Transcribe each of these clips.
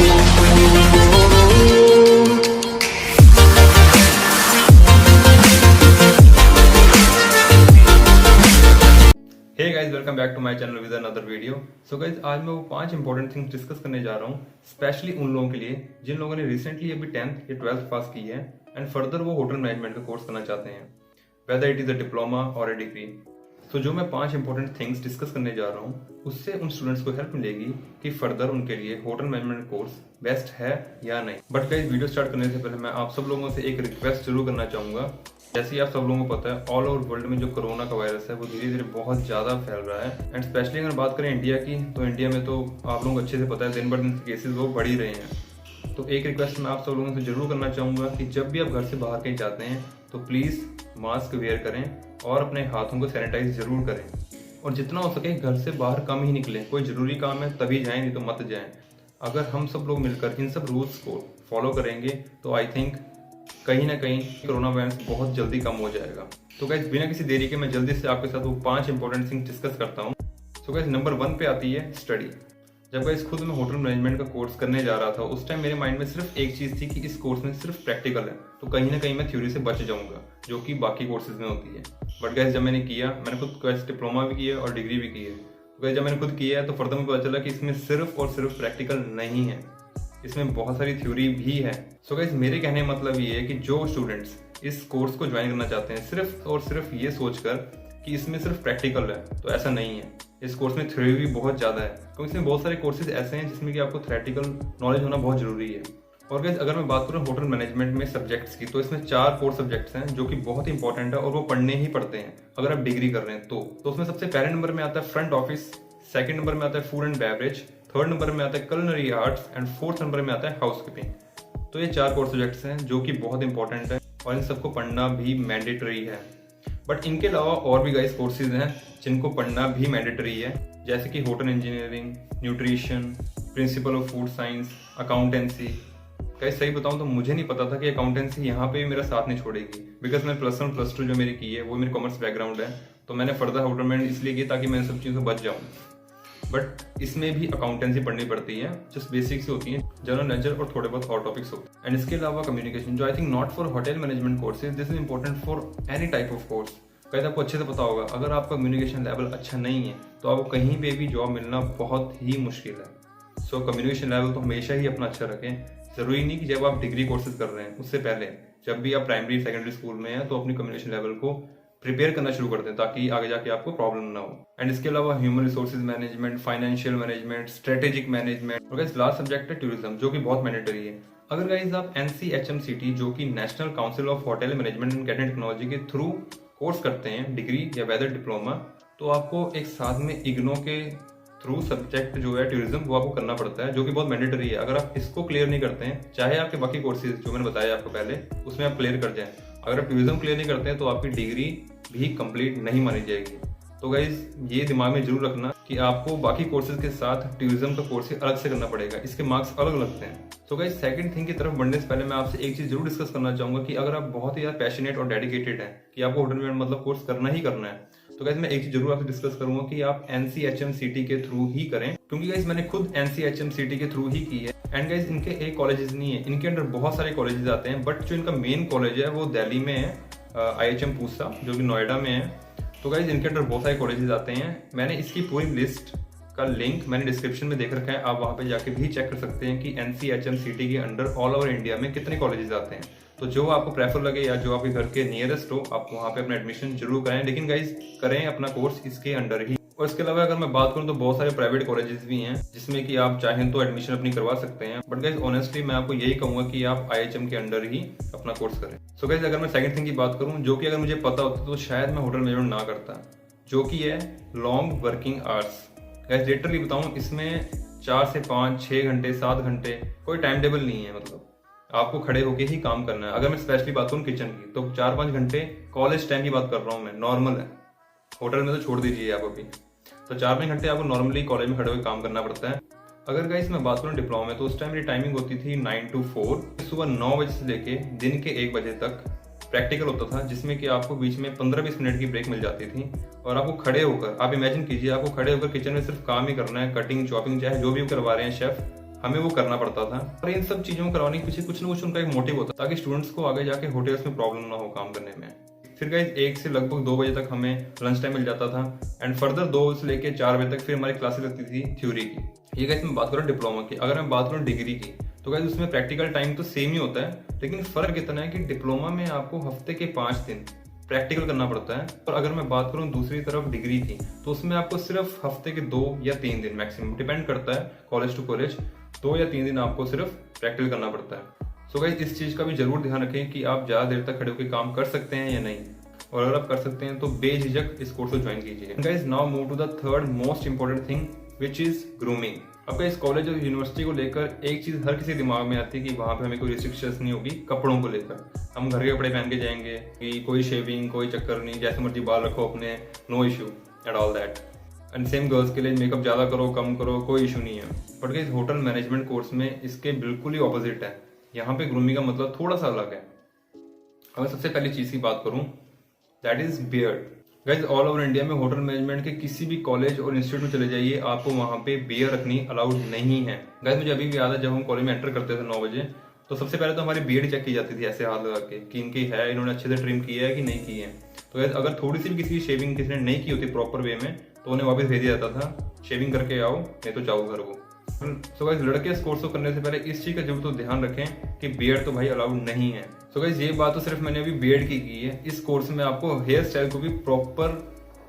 Hey guys, welcome back to my channel with another video. So guys, आज मैं वो 5 important things discuss करने जा रहा हूँ, स्पेशली उन लोगों के लिए जिन लोगों ने रिसेंटली अभी 10th या 12th पास की है एंड फर्दर वो होटल मैनेजमेंट का कोर्स करना चाहते हैं, whether it is a diploma और अ डिग्री। तो जो मैं 5 इंपॉर्टेंट थिंग्स डिस्कस करने जा रहा हूँ, उससे उन स्टूडेंट्स को हेल्प मिलेगी कि फर्दर उनके लिए होटल मैनेजमेंट कोर्स बेस्ट है या नहीं। बट गाइस, वीडियो स्टार्ट करने से पहले मैं आप सब लोगों से एक रिक्वेस्ट जरूर करना चाहूंगा। जैसे आप सब लोगों को पता है, ऑल ओवर वर्ल्ड में जो कोरोना का वायरस है वो धीरे धीरे बहुत ज़्यादा फैल रहा है एंड स्पेशली अगर बात करें इंडिया की, तो इंडिया में तो आप लोगों को अच्छे से पता है दिन ब दिन केसेस वो बढ़ ही रहे हैं। तो एक रिक्वेस्ट मैं आप सब लोगों से जरूर करना चाहूँगा कि जब भी आप घर से बाहर कहीं जाते हैं तो प्लीज़ मास्क वेयर करें और अपने हाथों को सैनिटाइज जरूर करें और जितना हो सके घर से बाहर कम ही निकलें। कोई ज़रूरी काम है तभी जाएं, नहीं तो मत जाएं। अगर हम सब लोग मिलकर इन सब रूल्स को फॉलो करेंगे तो आई थिंक कहीं ना कहीं कोरोना वायरस बहुत जल्दी कम हो जाएगा। तो गाइस, बिना किसी देरी के मैं जल्दी से आपके साथ वो 5 इंपॉर्टेंट थिंग डिस्कस करता हूँ। सो गाइस, नंबर 1 पे आती है स्टडी। जब गाइस खुद मैं होटल मैनेजमेंट का कोर्स करने जा रहा था, उस टाइम मेरे माइंड में सिर्फ एक चीज़ थी कि इस कोर्स में सिर्फ प्रैक्टिकल है, तो कहीं ना कहीं मैं थ्योरी से बच जाऊंगा, जो कि बाकी कोर्सेज में होती है। बट गाइस, जब मैंने किया, मैंने खुद डिप्लोमा भी किया और डिग्री भी की है। तो गाइस, जब मैंने खुद किया है तो फर्दर मुझे पता चला कि इसमें सिर्फ और सिर्फ प्रैक्टिकल नहीं है, इसमें बहुत सारी थ्योरी भी है। सो गाइस, मेरे कहने का मतलब ये है कि जो स्टूडेंट्स इस कोर्स को ज्वाइन करना चाहते हैं सिर्फ और सिर्फ ये सोचकर कि इसमें सिर्फ प्रैक्टिकल है, तो ऐसा नहीं है। इस कोर्स में थ्योरी भी बहुत ज़्यादा है, क्योंकि इसमें बहुत सारे कोर्सेज ऐसे हैं जिसमें कि आपको थ्योरेटिकल नॉलेज होना बहुत जरूरी है। और गाइस, अगर मैं बात करूँ होटल मैनेजमेंट में सब्जेक्ट्स की, तो इसमें 4 कोर सब्जेक्ट्स हैं जो कि बहुत इंपॉर्टेंट है और वो पढ़ने ही पड़ते हैं अगर आप डिग्री कर रहे हैं तो उसमें सबसे पहले नंबर में आता है फ्रंट ऑफिस, सेकंड नंबर में आता है food and beverage, third number में आता है culinary arts and fourth number में आता है हाउसकीपिंग। तो ये 4 कोर सब्जेक्ट्स हैं जो कि बहुत इंपॉर्टेंट है और इन सबको पढ़ना भी मैंडेटरी है। बट इनके अलावा और भी गाइस कोर्सेज हैं जिनको पढ़ना भी मैंडेटरी है, जैसे कि hotel engineering, nutrition, principle of food science, accountancy. Guys, सही बताऊं तो मुझे नहीं पता था कि अकाउंटेंसी यहाँ पे भी मेरा साथ नहीं छोड़ेगी, बिकॉज मैं +1 +2 जो मेरी की है वो मेरी कॉमर्स बैकग्राउंड है। तो मैंने फर्दर होटल मैनेजमेंट इसलिए की ताकि मैं इन सब चीज़ों से बच जाऊँ। बट इसमें भी अकाउंटेंसी पढ़नी पड़ती है, जस्ट बेसिक्स होती हैं, जनरल लेजर और थोड़े बहुत और टॉपिक्स होते हैं। एंड इसके अलावा कम्युनिकेशन, जो I think not for hotel management courses, this is important for any type of course. कहीं आपको अच्छे से पता होगा, अगर आपका कम्युनिकेशन लेवल अच्छा नहीं है तो आपको कहीं पे भी जॉब मिलना बहुत ही मुश्किल है। सो कम्युनिकेशन लेवल तो हमेशा ही अपना अच्छा रखें। जरूरी नहीं कि जब आप डिग्री कोर्सेज कर रहे हैं उससे पहले, जब भी आप प्राइमरी सेकेंडरी स्कूल में हैं तो अपनी कम्युनिकेशन लेवल को प्रिपेयर करना शुरू कर दें ताकि आगे जाके आपको प्रॉब्लम ना हो। एंड इसके अलावा human resources management, financial management, strategic management और गाइस लास्ट सब्जेक्ट है टूरिज्म, जो कि बहुत मैंडेटरी है। अगर गाइस आप NCHMCT, जो कि national council of hotel management and catering technology के थ्रू कोर्स करते हैं, डिग्री या वेदर डिप्लोमा, तो आपको एक साथ में इग्नो के थ्रू सब्जेक्ट जो है टूरिज्म वो आपको करना पड़ता है, जो कि बहुत मैंडेटरी है। अगर आप इसको क्लियर नहीं करते हैं, चाहे आपके बाकी कोर्सेज जो मैंने बताया आपको पहले उसमें आप क्लियर कर जाएं, अगर आप टूरिज्म क्लियर नहीं करते हैं तो आपकी डिग्री भी कंप्लीट नहीं मानी जाएगी। तो गाइज, ये दिमाग में जरूर रखना कि आपको बाकी कोर्सेज के साथ टूरिज्म का कोर्स अलग से करना पड़ेगा, इसके मार्क्स अलग लगते हैं। तो गाइज, सेकंड थिंग की तरफ बढ़ने से पहले मैं आपसे एक चीज जरूर डिस्कस करना चाहूंगा कि अगर आप बहुत ही ज्यादा पैशनेट और डेडिकेटेड हैं कि आपको होटल मैनेजमेंट मतलब कोर्स करना ही करना है, तो गाइज मैं एक चीज जरूर आपसे डिस्कस करूंगा कि आप NCHMCT के थ्रू ही करें, क्योंकि गाइज मैंने खुद NCHMCT के थ्रू ही की है। एंड गाइज, इनके एक कॉलेजेस नहीं है, इनके अंडर बहुत सारे कॉलेजेस आते हैं, बट जो इनका मेन कॉलेज है वो दिल्ली में है, IHM पूसा, जो कि नोएडा में है। तो गाइज, इनके अंडर बहुत सारे कॉलेजेस आते हैं। मैंने इसकी पूरी लिस्ट का लिंक मैंने डिस्क्रिप्शन में देख रखा है, आप वहाँ पे जाके भी चेक कर सकते हैं कि NCHMCT के अंडर ऑल ओवर इंडिया में कितने कॉलेजेस आते हैं। तो जो आपको प्रेफर लगे या जो आपके घर के नियरेस्ट हो, आप वहाँ पे अपना एडमिशन जरूर करें, लेकिन गाइज करें अपना कोर्स इसके अंडर ही। और इसके अलावा अगर मैं बात करूं तो बहुत सारे प्राइवेट कॉलेजेस भी हैं जिसमें कि आप चाहें तो एडमिशन अपनी करवा सकते हैं। बट गाइज, ऑनेस्टली मैं आपको यही कहूंगा कि आप IHM के अंडर ही अपना कोर्स करें। सो गाइज, अगर मैं सेकंड थिंग की बात करूं, जो कि अगर मुझे पता होता तो शायद मैं होटल मैनेजमेंट ना करता, जो कि है long working hours. Guys, literally बताऊं, इसमें 4 से 5, 6 घंटे, 7 घंटे कोई टाइम टेबल नहीं है, मतलब आपको खड़े होके ही काम करना है। अगर मैं स्पेशली बात करूँ किचन की, तो 4-5 घंटे कॉलेज टाइम की बात कर रहा हूँ मैं, नॉर्मल है, होटल में तो छोड़ दीजिए आप अभी। तो 4-5 घंटे आपको नॉर्मली कॉलेज में खड़े होकर काम करना पड़ता है। अगर गाइस मैं बात करूँ डिप्लोमा में, तो उस टाइम मेरी टाइमिंग होती थी 9 to 4, सुबह 9 बजे से लेके दिन के 1 बजे तक प्रैक्टिकल होता था, जिसमें कि आपको बीच में 15-20 मिनट की ब्रेक मिल जाती थी और आपको खड़े होकर, आप इमेजिन कीजिए, आपको खड़े होकर किचन में सिर्फ काम ही करना है, कटिंग, चॉपिंग, चाहे जो भी करवा रहे हैं शेफ, हमें वो करना पड़ता था। और इन सब चीजों को करवाने के पीछे कुछ ना कुछ उनका एक मोटिव होता ताकि स्टूडेंट्स को आगे जाके होटल्स में प्रॉब्लम ना हो काम करने में। फिर गाइस 1 से लगभग 2 बजे तक हमें लंच टाइम मिल जाता था एंड फर्दर 2 से लेके 4 बजे तक फिर हमारी क्लासेस लगती थी थ्योरी की। ये गाइस मैं बात करूँ डिप्लोमा की। अगर मैं बात करूँ डिग्री की तो गाइस उसमें प्रैक्टिकल टाइम तो सेम ही होता है, लेकिन फर्क इतना है कि डिप्लोमा में आपको हफ्ते के 5 दिन प्रैक्टिकल करना पड़ता है। और अगर मैं बात करूँ दूसरी तरफ डिग्री की तो उसमें आपको सिर्फ हफ्ते के 2 या 3 दिन मैक्सिमम, डिपेंड करता है कॉलेज टू कॉलेज, 2 या 3 दिन आपको सिर्फ प्रैक्टिकल करना पड़ता है। सो गाइस इस चीज का भी जरूर ध्यान रखें कि आप ज्यादा देर तक खड़े होकर काम कर सकते हैं या नहीं, और अगर आप कर सकते हैं तो बेझिझक इस कोर्स को ज्वाइन कीजिए। Guys now move to the third most important thing which is grooming. अब इस कॉलेज और यूनिवर्सिटी को लेकर एक चीज हर किसी दिमाग में आती है कि वहां पे हमें कोई रिस्ट्रिक्शंस नहीं होगी कपड़ों को लेकर, हम घर के कपड़े पहन के जाएंगे कि कोई शेविंग कोई चक्कर नहीं, जैसे मर्जी बाल रखो अपने, no issue at all that. And same girls के लिए मेकअप ज्यादा करो कम करो कोई इशू नहीं है। But guys hotel management course में इसके बिल्कुल ही ऑपोजिट है। यहाँ पे ग्रूमिंग का मतलब थोड़ा सा अलग है। अगर सबसे पहली चीज की बात करूं that is beard. Guys all over India में होटल मैनेजमेंट के किसी भी कॉलेज और इंस्टीट्यूट में चले जाइए, आपको वहां पे बियर रखनी अलाउड नहीं है। गाइज मुझे अभी भी याद है जब हम कॉलेज में एंटर करते थे 9 बजे, तो सबसे पहले तो हमारी बियर्ड चेक की जाती थी ऐसे हाथ लगा के कि इनकी है, इन्होंने अच्छे से ट्रिम किया है कि नहीं की है। तो गाइज अगर थोड़ी सी भी किसी शेविंग किसी ने नहीं की होती प्रॉपर वे में तो उन्हें वापस भेज दिया जाता था, शेविंग करके आओ नहीं तो जाओ घर को। सो गाइस लड़के इस कोर्स को करने से पहले इस चीज का जरूर तो ध्यान रखें कि बियर्ड तो भाई अलाउड नहीं है। सो गाइस ये बात तो सिर्फ मैंने अभी बियर्ड की है, इस कोर्स में आपको हेयर स्टाइल को भी प्रॉपर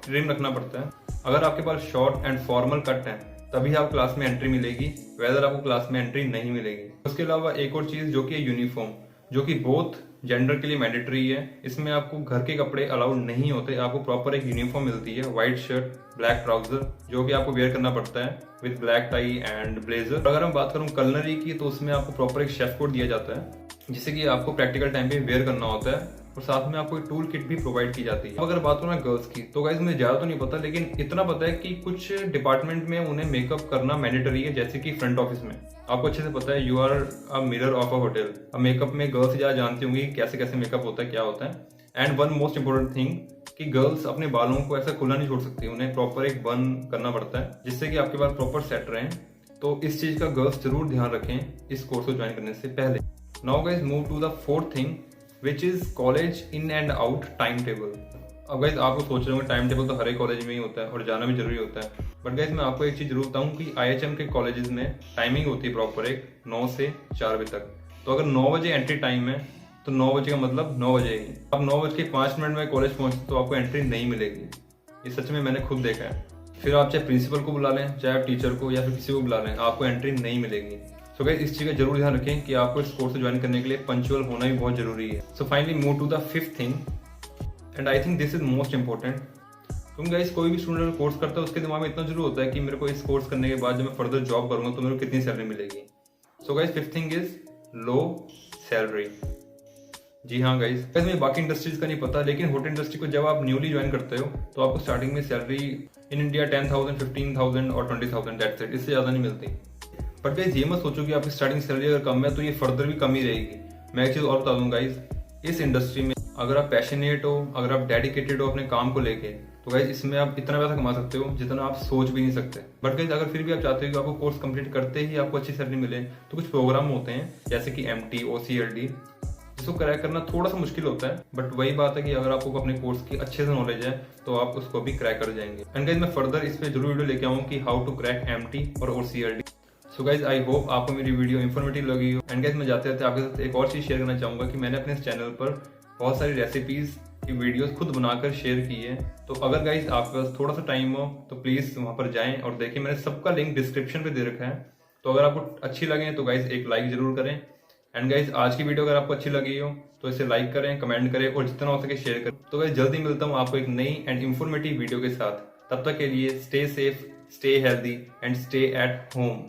ट्रिम रखना पड़ता है। अगर आपके पास शॉर्ट एंड फॉर्मल कट है तभी आप क्लास में एंट्री मिलेगी, वेदर आपको क्लास में एंट्री नहीं मिलेगी। उसके अलावा एक और चीज जो कि यूनिफॉर्म, जो कि बोथ जेंडर के लिए मैंडेटरी है, इसमें आपको घर के कपड़े अलाउड नहीं होते, आपको प्रॉपर एक यूनिफॉर्म मिलती है, व्हाइट शर्ट ब्लैक ट्राउजर जो कि आपको वेयर करना पड़ता है with black tie and blazer. अगर मैं बात करूं कलनरी की तो उसमें आपको प्रॉपर एक शेफ कोड दिया जाता है जिसे कि आपको प्रैक्टिकल टाइम पे वेयर करना होता है, और साथ में आपको एक टूल किट भी प्रोवाइड की जाती है। अगर बात करूं मैं गर्ल्स की तो गाइस मुझे ज्यादा तो नहीं पता, लेकिन इतना पता है कि कुछ डिपार्टमेंट में उन्हें मेकअप करना मैंडेटरी है, जैसे कि फ्रंट ऑफिस में आपको अच्छे से पता है you are a mirror of a hotel. अब मेकअप में गर्ल्स ज्यादा जानती होंगी कैसे कैसे मेकअप होता है क्या होता है। And one most important thing कि गर्ल्स अपने बालों को ऐसा खुला नहीं छोड़ सकती, उन्हें प्रॉपर एक बन करना पड़ता है जिससे कि आपके बाल प्रॉपर सेट रहे। तो इस चीज का गर्ल्स जरूर ध्यान रखें इस कोर्स को ज्वाइन करने से पहले। Now guys move to the fourth thing which is college in and out time table. अब गाइस आपको सोच रहे होंगे टाइम टेबल तो हर एक कॉलेज में ही होता है और जाना भी जरूरी होता है, बट गाइस मैं आपको एक चीज जरूर बताऊं कि IHM के कॉलेजेस में टाइमिंग होती है प्रॉपर एक 9 से 4 बजे तक। तो अगर 9 बजे एंट्री टाइम है तो 9 बजे का मतलब 9 बजे ही। अब 9:05 में कॉलेज पहुंचते तो आपको एंट्री नहीं मिलेगी, ये सच में मैंने खुद देखा है। फिर आप चाहे प्रिंसिपल को बुला लें चाहे आप टीचर को या फिर किसी को बुला लें, आपको एंट्री नहीं मिलेगी। सो गाइस इस चीज का जरूर ध्यान रखें कि आपको इस कोर्स को ज्वाइन करने के लिए पंक्चुअल होना भी बहुत जरूरी है। So finally move to the fifth thing and I think this is most important. क्योंकि गाइस कोई भी स्टूडेंट कोर्स करता है उसके दिमाग में इतना जरूर होता है कि मेरे को इस कोर्स करने के बाद जब मैं फर्दर जॉब करूंगा तो मेरे को कितनी सैलरी मिलेगी। So guys fifth thing is low salary. जी हाँ गाइस मुझे बाकी इंडस्ट्रीज का नहीं पता, लेकिन होटल इंडस्ट्री को जब आप न्यूली ज्वाइन करते हो तो आपको स्टार्टिंग में सैलरी इन इंडिया 10,000, 15,000 और 20,000 दैट्स इट, इससे ज्यादा नहीं मिलती। बट गाइस ये मत सोचो कि आपकी स्टार्टिंग सैलरी अगर कम है तो ये फर्दर भी कम ही रहेगी। मैं एक चीज और बता दूं गाइस, इस इंडस्ट्री में अगर आप पैशनेट हो, अगर आप डेडिकेटेड हो अपने काम को लेके, तो गाइस इसमें आप इतना पैसा कमा सकते हो जितना आप सोच भी नहीं सकते। बट गाइस अगर फिर भी आप चाहते हो कि आपको कोर्स कंप्लीट करते ही आपको अच्छी सैलरी मिले तो कुछ प्रोग्राम होते हैं जैसे कि MT, OCLD, जिसको क्रैक करना थोड़ा सा मुश्किल होता है, बट वही बात है कि अगर आपको अपने कोर्स की अच्छे से नॉलेज है तो आप उसको भी क्रैक कर जाएंगे। एंड गाइस मैं फर्दर इस पे जरूर वीडियो लेके आऊँ कि हाउ टू क्रैक MT और OCLD। So guys I hope आपको मेरी वीडियो इन्फॉर्मेटिव लगी हो। एंड गाइज मैं जाते जाते आपके साथ एक और चीज शेयर करना चाहूंगा कि मैंने अपने इस चैनल पर बहुत सारी रेसिपीज की वीडियोस खुद बनाकर शेयर की है। तो अगर गाइज आपके पास थोड़ा सा टाइम हो तो प्लीज वहां पर जाएं और देखें, मैंने सबका लिंक डिस्क्रिप्शन पे दे रखा है। तो अगर आपको अच्छी लगे तो गाइज एक लाइक जरूर करें। एंड गाइज आज की वीडियो अगर आपको अच्छी लगी हो तो इसे लाइक करें, कमेंट करें और जितना हो सके शेयर करें। तो गाइज जल्दी मिलता हूँ आपको एक नई एंड इन्फॉर्मेटिव वीडियो के साथ। तब तक के लिए stay safe, stay healthy and stay at home.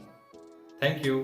Thank you.